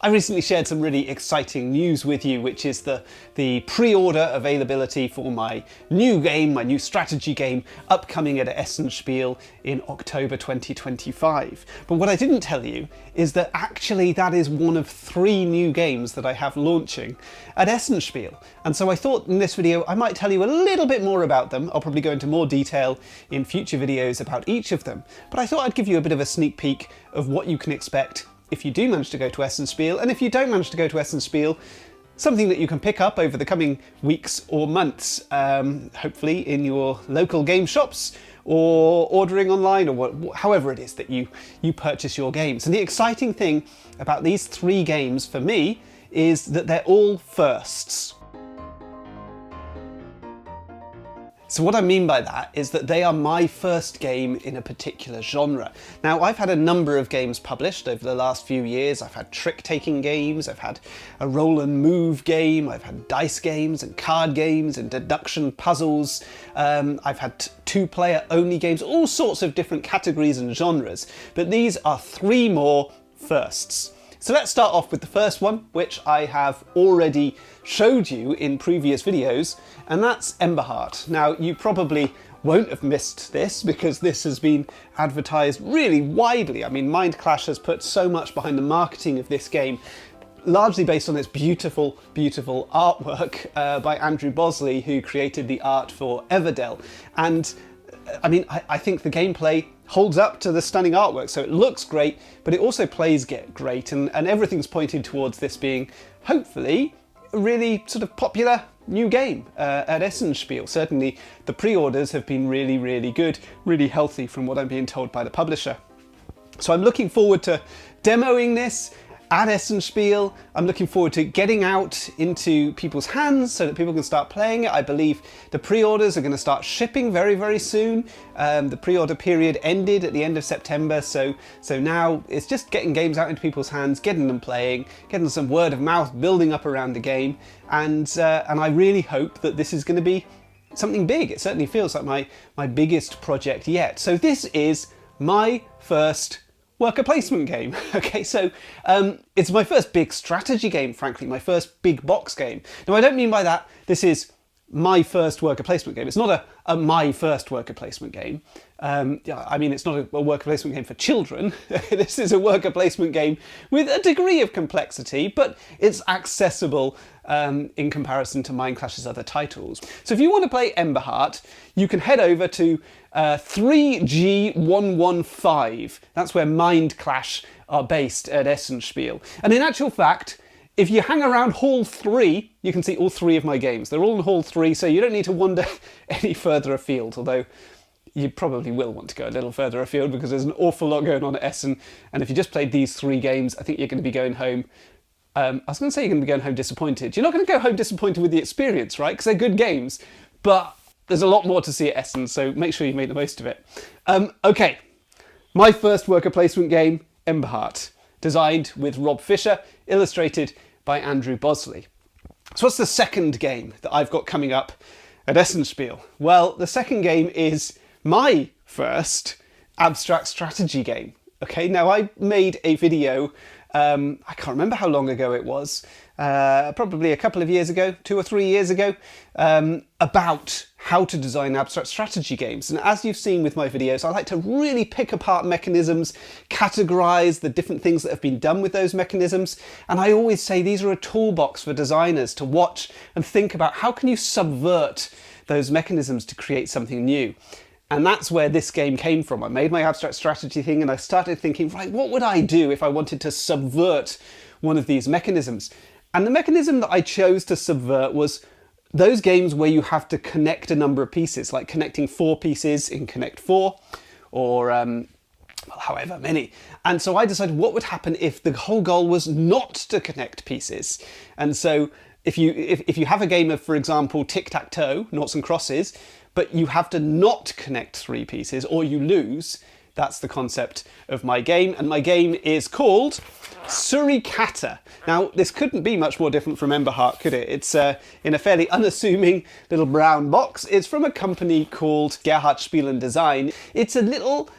I recently shared some really exciting news with you, which is the pre-order availability for my new game, my new strategy game, upcoming at Essen Spiel in October 2025. But what I didn't tell you is that actually that is one of 3 new games that I have launching at Essen Spiel. And so I thought in this video I might tell you a little bit more about them. I'll probably go into more detail in future videos about each of them. But I thought I'd give you a bit of a sneak peek of what you can expect if you do manage to go to Essen Spiel, and if you don't manage to go to Essen Spiel, something that you can pick up over the coming weeks or months, hopefully in your local game shops or ordering online or however it is that you purchase your games. And the exciting thing about these 3 games for me is that they're all firsts. So what I mean by that is that they are my first game in a particular genre. Now, I've had a number of games published over the last few years. I've had trick-taking games, I've had a roll and move game, I've had dice games and card games and deduction puzzles. I've had 2-player only games, all sorts of different categories and genres. But these are 3 more firsts. So let's start off with the first one, which I have already showed you in previous videos, and that's Emberheart. Now, you probably won't have missed this because this has been advertised really widely. I mean, Mind Clash has put so much behind the marketing of this game, largely based on its beautiful, beautiful artwork by Andrew Bosley, who created the art for Everdell. And I mean, I think the gameplay holds up to the stunning artwork, so it looks great, but it also plays great, and everything's pointed towards this being, hopefully, a really sort of popular new game at Essen Spiel. Certainly the pre-orders have been really, really good, really healthy from what I'm being told by the publisher. So I'm looking forward to demoing this at Essen Spiel. I'm looking forward to getting out into people's hands so that people can start playing it. I believe the pre-orders are going to start shipping very, very soon. The pre-order period ended at the end of September, so now it's just getting games out into people's hands, getting them playing, getting some word of mouth building up around the game, and I really hope that this is going to be something big. It certainly feels like my biggest project yet. So this is my first worker placement game. Okay, so it's my first big strategy game, frankly, my first big box game. Now, I don't mean by that this is my first worker placement game. It's not a my first worker placement game. I mean, it's not a worker placement game for children. This is a worker placement game with a degree of complexity, but it's accessible in comparison to Mind Clash's other titles. So if you want to play Emberheart, you can head over to 3G115. That's where Mind Clash are based at Essen Spiel. And in actual fact, if you hang around Hall 3, you can see all 3 of my games. They're all in Hall 3, so you don't need to wander any further afield, although you probably will want to go a little further afield because there's an awful lot going on at Essen, and if you just played these 3 games, I think you're going to be going home. I was going to say you're going to be going home disappointed. You're not going to go home disappointed with the experience, right? Because they're good games, but there's a lot more to see at Essen, so make sure you make the most of it. Okay, my first worker placement game, Emberheart, designed with Rob Fisher, illustrated by Andrew Bosley. So what's the second game that I've got coming up at Essen Spiel? Well, the second game is my first abstract strategy game. Okay, now I made a video, I can't remember how long ago it was, probably a couple of years ago, 2 or 3 years ago, about how to design abstract strategy games. And as you've seen with my videos, I like to really pick apart mechanisms, categorize the different things that have been done with those mechanisms. And I always say these are a toolbox for designers to watch and think about how can you subvert those mechanisms to create something new. And that's where this game came from. I made my abstract strategy thing and I started thinking, right, what would I do if I wanted to subvert one of these mechanisms? And the mechanism that I chose to subvert was those games where you have to connect a number of pieces, like connecting 4 pieces in Connect 4, or well, however many. And so I decided what would happen if the whole goal was not to connect pieces. And so if you have a game of, for example, tic-tac-toe, noughts and crosses, but you have to not connect 3 pieces or you lose, that's the concept of my game. And my game is called Surikata. Now, this couldn't be much more different from Emberheart, could it? It's in a fairly unassuming little brown box. It's from a company called Gerhard Spiel and Design. It's a little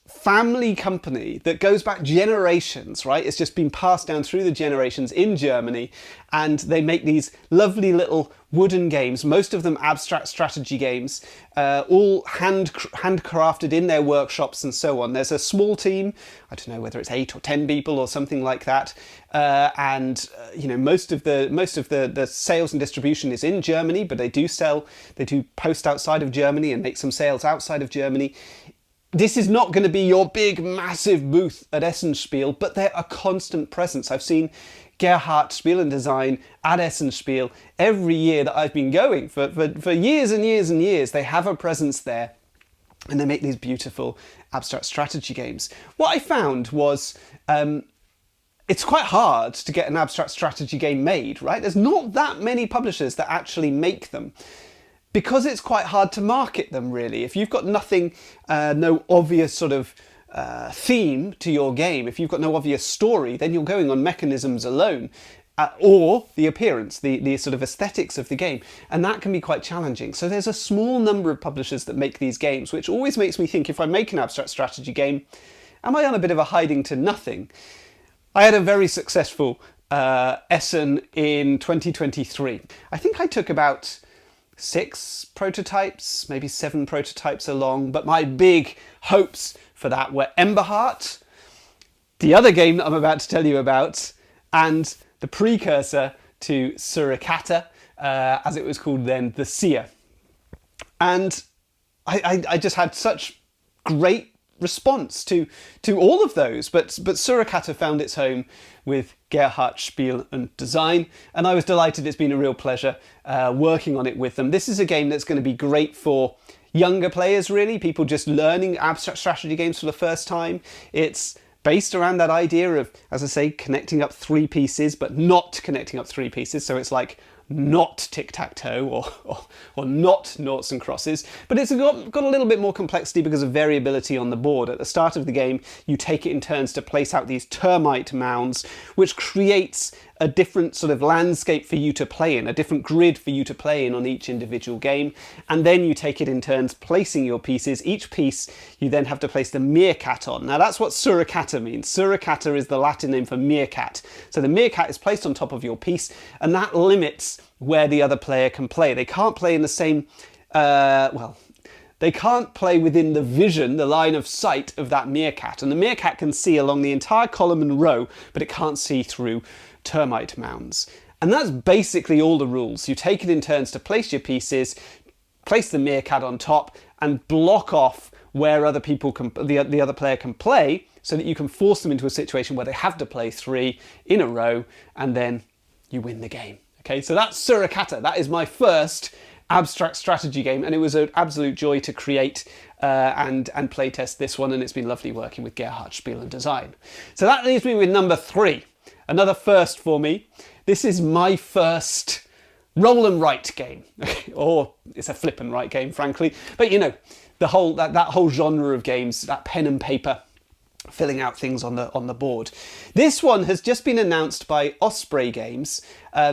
family company that goes back generations, right? It's just been passed down through the generations in Germany, and they make these lovely little wooden games, most of them abstract strategy games, all handcrafted in their workshops and so on. There's a small team, I don't know whether it's 8 or 10 people or something like that, and you know, most of the sales and distribution is in Germany, but they do post outside of Germany and make some sales outside of Germany. This is not going to be your big, massive booth at Essen Spiel, but they're a constant presence. I've seen Gerhard Spiel and Design at Essen Spiel every year that I've been going. For years and years and years, they have a presence there, and they make these beautiful abstract strategy games. What I found was it's quite hard to get an abstract strategy game made, right? There's not that many publishers that actually make them, because it's quite hard to market them, really. If you've got nothing, no obvious sort of theme to your game, if you've got no obvious story, then you're going on mechanisms alone, or the appearance, the sort of aesthetics of the game, and that can be quite challenging. So there's a small number of publishers that make these games, which always makes me think, if I make an abstract strategy game, am I on a bit of a hiding to nothing? I had a very successful Essen in 2023. I think I took about 6 prototypes, maybe 7 prototypes along, but my big hopes for that were Emberheart, the other game that I'm about to tell you about, and the precursor to Surikata, as it was called then, the Seer. And I just had such great response to all of those, but Surikata found its home with Gerhard Spiel and Design, and I was delighted. It's been a real pleasure working on it with them. This is a game that's going to be great for younger players, really, people just learning abstract strategy games for the first time. It's based around that idea of, as I say, connecting up 3 pieces, but not connecting up 3 pieces, so it's like not tic-tac-toe or not noughts and crosses, but it's got a little bit more complexity because of variability on the board. At the start of the game, you take it in turns to place out these termite mounds, which creates a different sort of landscape for you to play in, a different grid for you to play in on each individual game, and then you take it in turns placing your pieces. Each piece you then have to place the meerkat on. Now that's what Surikata means. Surikata is the Latin name for meerkat. So the meerkat is placed on top of your piece, and that limits where the other player can play. They can't play in the same, they can't play within the vision, the line of sight of that meerkat, and the meerkat can see along the entire column and row, but it can't see through termite mounds. And that's basically all the rules. You take it in turns to place your pieces, place the meerkat on top, and block off where other people can, the other player can play, so that you can force them into a situation where they have to play 3 in a row, and then you win the game. Okay, so that's Surikata. That is my first abstract strategy game, and it was an absolute joy to create and playtest this one, and it's been lovely working with Gerhard Spiel and Design. So that leaves me with number 3. Another first for me. This is my first roll and write game, or it's a flip and write game, frankly. But you know, the whole that whole genre of games, that pen and paper, filling out things on the board. This one has just been announced by Osprey Games.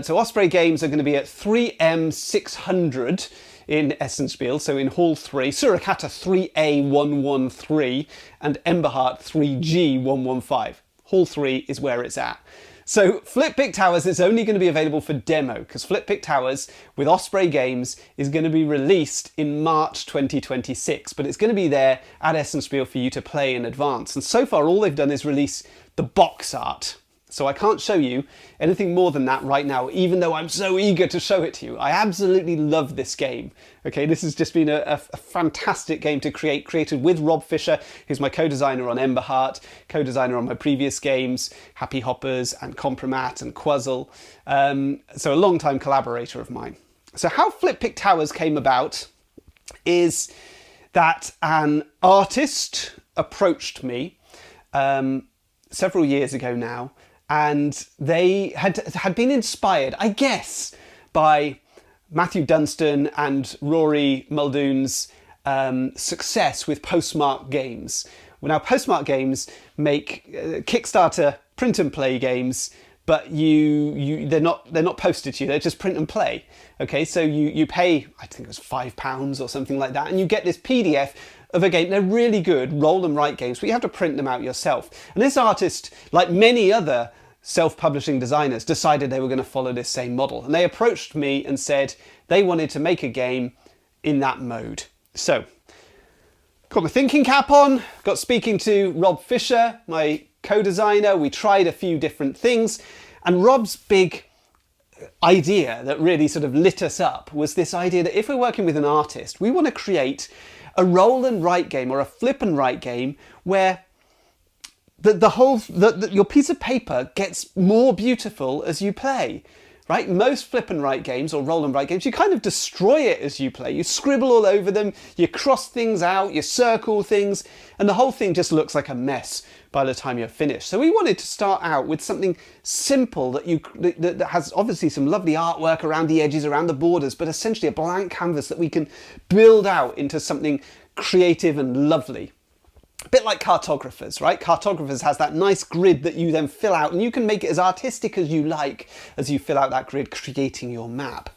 So Osprey Games are going to be at 3M600 in Essen Spiel, so in Hall 3, Surikata 3A113, and Emberheart 3G115. Hall 3 is where it's at. So Flip Pick Towers is only going to be available for demo, because Flip Pick Towers with Osprey Games is going to be released in March 2026, but it's going to be there at Essen Spiel for you to play in advance. And so far all they've done is release the box art. So I can't show you anything more than that right now, even though I'm so eager to show it to you. I absolutely love this game. Okay, this has just been a fantastic game to create, created with Rob Fisher, who's my co-designer on Emberheart, co-designer on my previous games, Happy Hoppers and Compromat and Quazzle. So a long-time collaborator of mine. So how Flip Pick Towers came about is that an artist approached me several years ago now, and they had been inspired, I guess, by Matthew Dunstan and Rory Muldoon's success with Postmark Games. Well, now, Postmark Games make Kickstarter print and play games but they're not posted to you. They're just print and play. Okay, so you pay, I think it was £5 or something like that, and you get this PDF of a game. They're really good roll and write games, but you have to print them out yourself. And this artist, like many other self-publishing designers, decided they were going to follow this same model. And they approached me and said they wanted to make a game in that mode. So, got my thinking cap on, got speaking to Rob Fisher, my co-designer. We tried a few different things, and Rob's big idea that really sort of lit us up was this idea that if we're working with an artist, we want to create a roll and write game or a flip and write game where your piece of paper gets more beautiful as you play. Right? Most flip and write games or roll and write games, you kind of destroy it as you play. You scribble all over them, you cross things out, you circle things, and the whole thing just looks like a mess by the time you're finished. So we wanted to start out with something simple that has obviously some lovely artwork around the edges, around the borders, but essentially a blank canvas that we can build out into something creative and lovely. A bit like cartographers, right? Cartographers has that nice grid that you then fill out, and you can make it as artistic as you like as you fill out that grid, creating your map.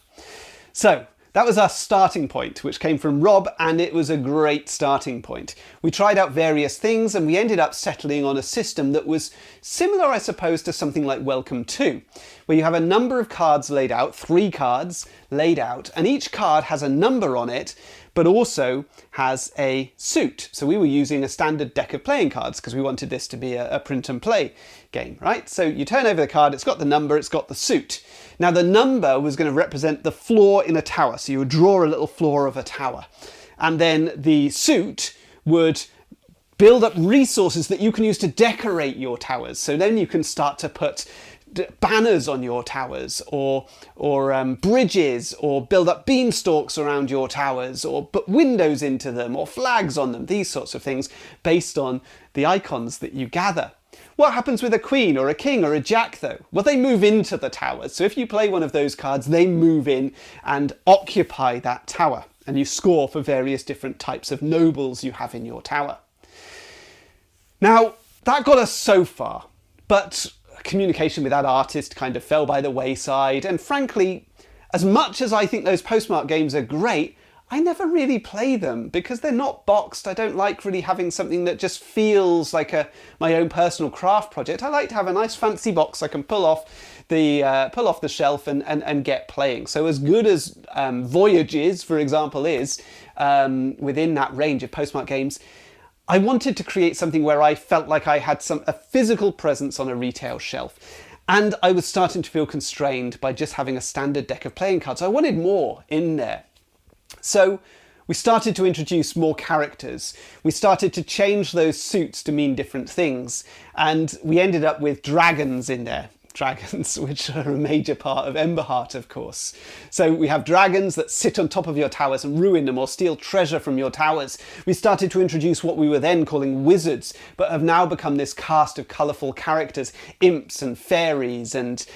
So that was our starting point, which came from Rob, and it was a great starting point. We tried out various things, and we ended up settling on a system that was similar, I suppose, to something like Welcome To, where you have a number of cards laid out, 3 cards laid out, and each card has a number on it, but also has a suit. So we were using a standard deck of playing cards because we wanted this to be a print and play game, right? So you turn over the card, it's got the number, it's got the suit. Now the number was going to represent the floor in a tower. So you would draw a little floor of a tower. And then the suit would build up resources that you can use to decorate your towers. So then you can start to put banners on your towers, or bridges, or build up beanstalks around your towers, or put windows into them, or flags on them, these sorts of things based on the icons that you gather. What happens with a queen or a king or a jack though? Well, they move into the towers. So if you play one of those cards, they move in and occupy that tower, and you score for various different types of nobles you have in your tower. Now, that got us so far, but communication with that artist kind of fell by the wayside, and frankly, as much as I think those postmark games are great, I never really play them because they're not boxed. I don't like really having something that just feels like my own personal craft project. I like to have a nice fancy box I can pull off the shelf and get playing. So as good as Voyages, for example, is within that range of postmark games, I wanted to create something where I felt like I had a physical presence on a retail shelf. And I was starting to feel constrained by just having a standard deck of playing cards. I wanted more in there. So we started to introduce more characters. We started to change those suits to mean different things. And we ended up with dragons in there. Dragons, which are a major part of Emberheart, of course. So we have dragons that sit on top of your towers and ruin them or steal treasure from your towers. We started to introduce what we were then calling wizards, but have now become this cast of colourful characters, imps and fairies and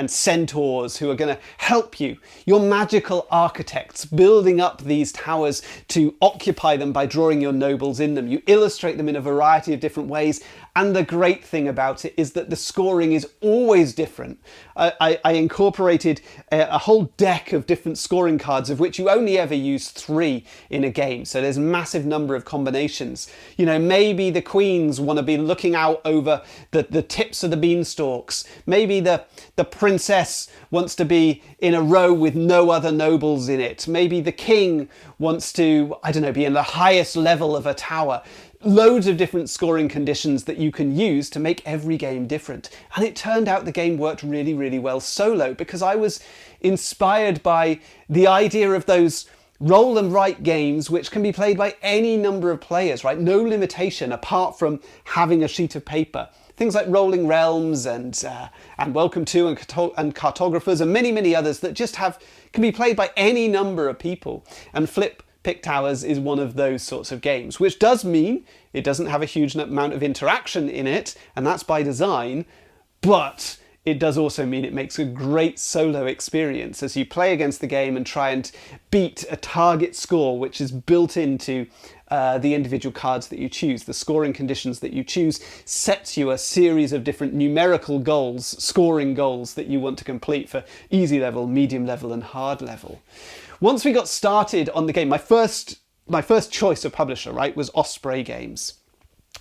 centaurs who are going to help you. You're magical architects building up these towers to occupy them by drawing your nobles in them. You illustrate them in a variety of different ways. And the great thing about it is that the scoring is always different. I incorporated a whole deck of different scoring cards, of which you only ever use 3 in a game. So there's a massive number of combinations. You know, maybe the queens want to be looking out over the tips of the beanstalks. Maybe the princess wants to be in a row with no other nobles in it. Maybe the king wants to, I don't know, be in the highest level of a tower. Loads of different scoring conditions that you can use to make every game different. And it turned out the game worked really, really well solo because I was inspired by the idea of those roll and write games which can be played by any number of players, right? No limitation apart from having a sheet of paper. Things like Rolling Realms and Welcome To and Cartographers and many, many others that just can be played by any number of people. And Pick Towers is one of those sorts of games, which does mean it doesn't have a huge amount of interaction in it, and that's by design, but it does also mean it makes a great solo experience as you play against the game and try and beat a target score which is built into the individual cards that you choose. The scoring conditions that you choose sets you a series of different numerical goals, scoring goals that you want to complete for easy level, medium level and hard level. Once we got started on the game, my first choice of publisher, right, was Osprey Games.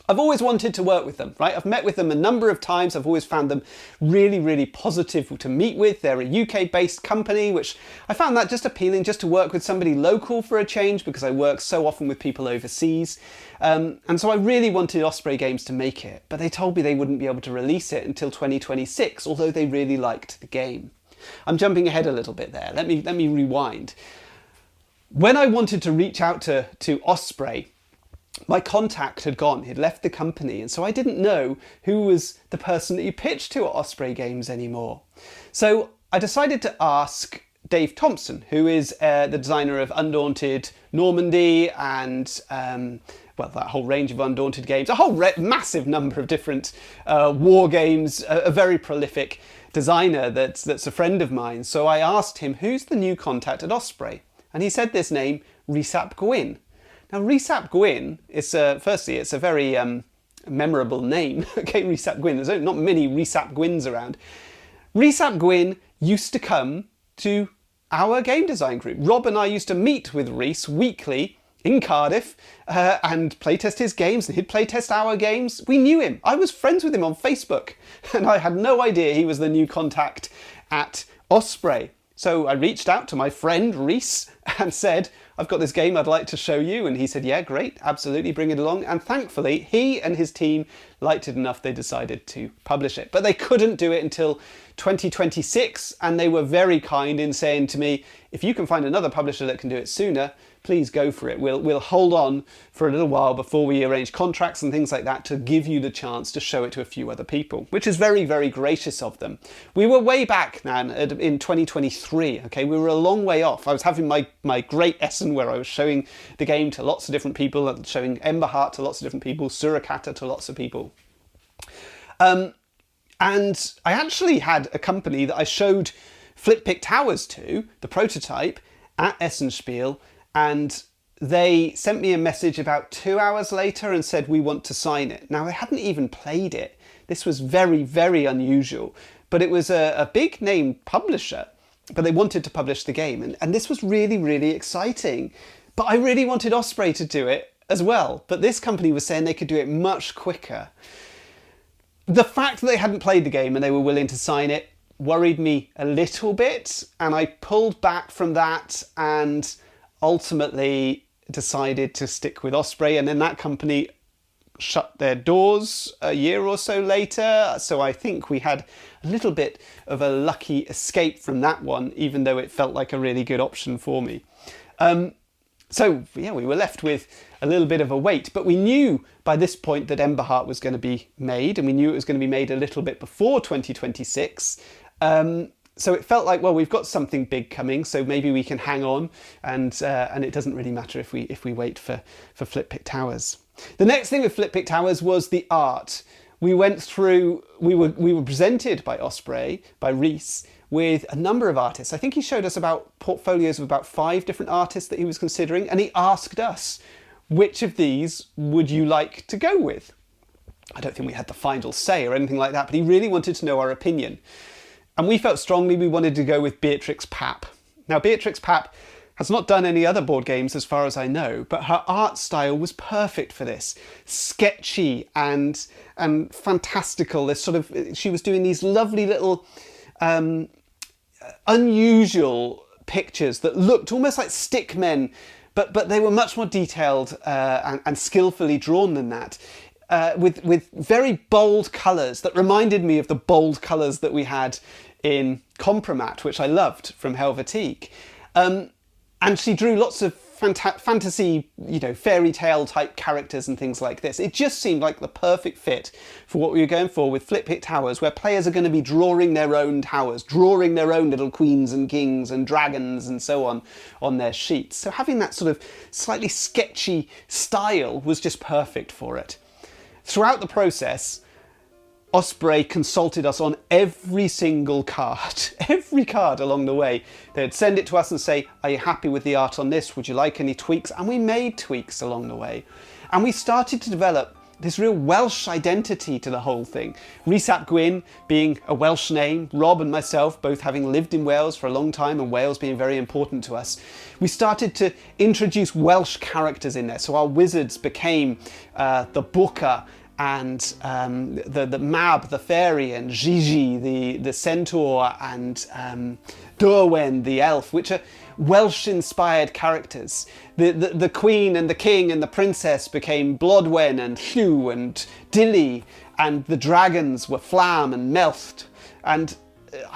I've always wanted to work with them, right? I've met with them a number of times. I've always found them really, really positive to meet with. They're a UK-based company, which I found that just appealing, just to work with somebody local for a change, because I work so often with people overseas. And so I really wanted Osprey Games to make it, but they told me they wouldn't be able to release it until 2026, although they really liked the game. I'm jumping ahead a little bit there. Let me rewind. When I wanted to reach out to Osprey, my contact had gone, he'd left the company, and so I didn't know who was the person that you pitched to at Osprey Games anymore. So I decided to ask Dave Thompson, who is the designer of Undaunted Normandy and well, that whole range of Undaunted games, a whole massive number of different war games, a very prolific designer that's a friend of mine. So I asked him, who's the new contact at Osprey? And he said this name, Rhys ap Gwyn. Now, Rhys ap Gwyn is, firstly, it's a very memorable name. Okay, Rhys ap Gwyn. There's not many Rhys ap Gwyns around. Rhys ap Gwyn used to come to our game design group. Rob and I used to meet with Rhys weekly in Cardiff and playtest his games, and he'd playtest our games. We knew him. I was friends with him on Facebook, and I had no idea he was the new contact at Osprey. So I reached out to my friend Rhys and said, I've got this game I'd like to show you. And he said, yeah, great, absolutely, bring it along. And thankfully, he and his team liked it enough they decided to publish it. But they couldn't do it until 2026. And they were very kind in saying to me, if you can find another publisher that can do it sooner, please go for it. We'll hold on for a little while before we arrange contracts and things like that to give you the chance to show it to a few other people, which is very, very gracious of them. We were way back, man, in 2023, okay? We were a long way off. I was having my great Essen where I was showing the game to lots of different people, showing Emberheart to lots of different people, Surikata to lots of people. And I actually had a company that I showed Flip Pick Towers to, the prototype, at Essen Spiel, and they sent me a message about 2 hours later and said, we want to sign it. Now, they hadn't even played it. This was very, very unusual, but it was a big name publisher, but they wanted to publish the game. And this was really, really exciting. But I really wanted Osprey to do it as well. But this company was saying they could do it much quicker. The fact that they hadn't played the game and they were willing to sign it worried me a little bit. And I pulled back from that and ultimately decided to stick with Osprey, and then that company shut their doors a year or so later. So I think we had a little bit of a lucky escape from that one, even though it felt like a really good option for me. So yeah, we were left with a little bit of a wait, but we knew by this point that Emberheart was going to be made, and we knew it was going to be made a little bit before 2026. So it felt like, well, we've got something big coming, so maybe we can hang on, and it doesn't really matter if we wait for Flip Pick Towers. The next thing with Flip Pick Towers was the art. We went through, we were presented by Osprey, by Rhys, with a number of artists. I think he showed us about portfolios of about 5 different artists that he was considering, and he asked us, which of these would you like to go with? I don't think we had the final say or anything like that, but he really wanted to know our opinion. And we felt strongly we wanted to go with Beatrix Papp. Now, Beatrix Papp has not done any other board games as far as I know, but her art style was perfect for this. Sketchy and fantastical. This sort of, she was doing these lovely little unusual pictures that looked almost like stick men, but they were much more detailed and skillfully drawn than that. With very bold colours that reminded me of the bold colours that we had in Compromat, which I loved from Helvetique. And she drew lots of fantasy, fairy tale type characters and things like this. It just seemed like the perfect fit for what we were going for with Flip Pick Towers, where players are going to be drawing their own towers, drawing their own little queens and kings and dragons and so on their sheets. So having that sort of slightly sketchy style was just perfect for it. Throughout the process, Osprey consulted us on every single card, every card along the way. They'd send it to us and say, are you happy with the art on this? Would you like any tweaks? And we made tweaks along the way. And we started to develop this real Welsh identity to the whole thing. Rhys ap Gwyn being a Welsh name, Rob and myself both having lived in Wales for a long time and Wales being very important to us. We started to introduce Welsh characters in there. So our wizards became the Bwca and the Mab, the fairy, and Gigi, the centaur, and Derwen, the elf, which are Welsh-inspired characters. The queen and the king and the princess became Blodwen and Hugh and Dilly, and the dragons were Flam and Melft. And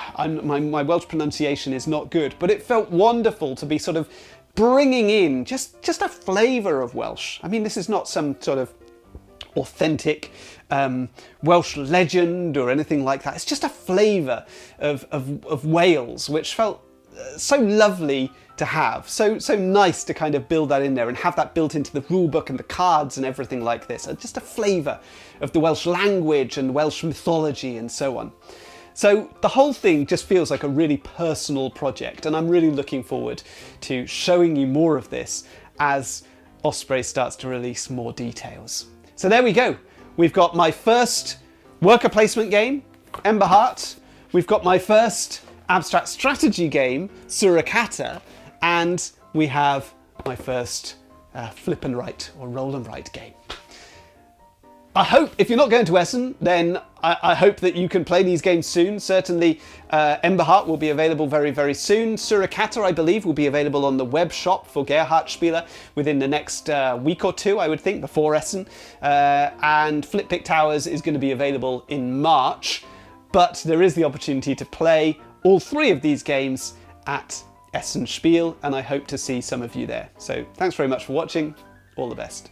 my Welsh pronunciation is not good, but it felt wonderful to be sort of bringing in just a flavour of Welsh. I mean, this is not some sort of authentic Welsh legend or anything like that. It's just a flavour of Wales, which felt so lovely to have, so nice to kind of build that in there and have that built into the rulebook and the cards and everything like this. Just a flavour of the Welsh language and Welsh mythology and so on. So the whole thing just feels like a really personal project, and I'm really looking forward to showing you more of this as Osprey starts to release more details. So there we go. We've got my first worker placement game, Emberheart. We've got my first abstract strategy game, Surikata, and we have my first flip and write or roll and write game. I hope, if you're not going to Essen, then I hope that you can play these games soon. Certainly Emberheart will be available very, very soon. Surikata, I believe, will be available on the web shop for Gerhard Spieler within the next week or two, I would think, before Essen. And Flip Pick Towers is going to be available in March, but there is the opportunity to play all three of these games at Essen Spiel, and I hope to see some of you there. So thanks very much for watching. All the best.